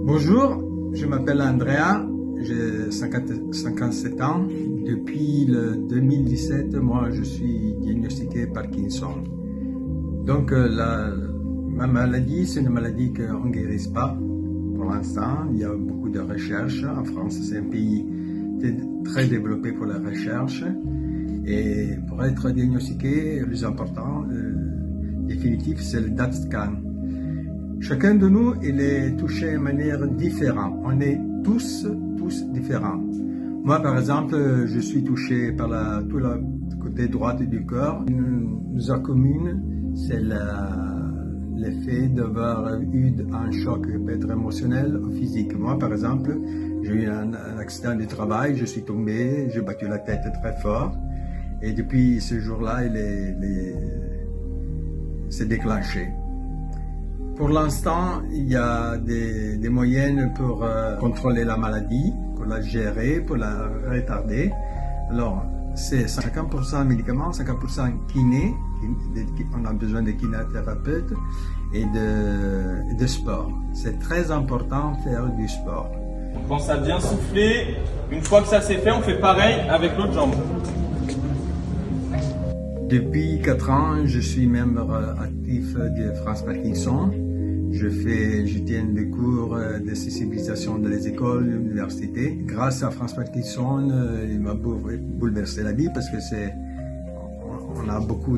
Bonjour, je m'appelle Andrea, j'ai 57 ans. Depuis le 2017, moi je suis diagnostiqué Parkinson. Donc ma maladie, c'est une maladie qu'on ne guérit pas pour l'instant. Il y a beaucoup de recherches. En France, c'est un pays très développé pour la recherche. Et pour être diagnostiqué, le plus important, définitif, c'est le DAT scan. Chacun de nous, il est touché de manière différente. On est tous différents. Moi, par exemple, je suis touché par tout le côté droit du corps. Nous commune, c'est l'effet d'avoir eu un choc qui peut être émotionnel ou physique. Moi, par exemple, j'ai eu un accident de travail, je suis tombé, j'ai battu la tête très fort. Et depuis ce jour-là, c'est déclenché. Pour l'instant, il y a des moyens pour contrôler la maladie, pour la gérer, pour la retarder. Alors, c'est 50% médicaments, 50% kiné, on a besoin de kinésithérapeutes et de sport. C'est très important de faire du sport. On pense à bien souffler. Une fois que ça c'est fait, on fait pareil avec l'autre jambe. Depuis 4 ans, je suis membre actif de France Parkinson. Je tiens des cours de sensibilisation dans les écoles, l'université. Grâce à France Parkinson, il m'a bouleversé la vie parce que on a beaucoup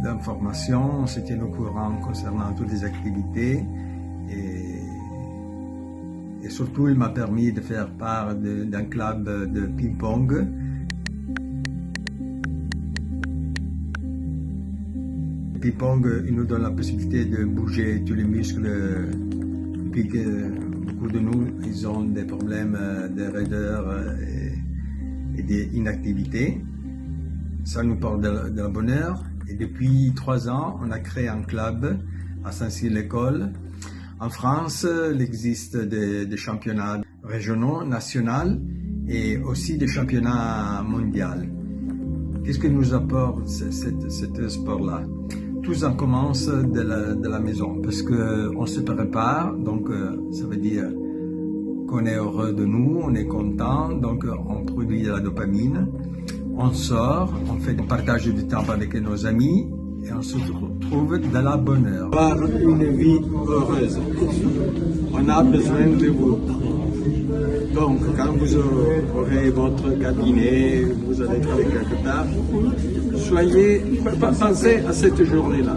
d'informations, on se tient au courant concernant toutes les activités et surtout il m'a permis de faire part d'un club de ping-pong. Le ping-pong, il nous donne la possibilité de bouger tous les muscles, puis que beaucoup de nous, ils ont des problèmes de raideur et d'inactivité. Ça nous porte de bonheur. Et depuis 3 ans, on a créé un club à Saint-Cyr-l'École. En France, il existe des championnats régionaux, nationaux et aussi des championnats mondiaux. Qu'est-ce que nous apporte ce sport-là? Tout ça commence de la maison parce qu'on se prépare, donc ça veut dire qu'on est heureux de nous, on est content, donc on produit de la dopamine, on sort, on partage du temps avec nos amis et on se retrouve dans la bonheur. Pour avoir une vie heureuse, on a besoin de vous. Donc, quand vous aurez votre cabinet, vous allez travailler quelque part, pensez à cette journée-là.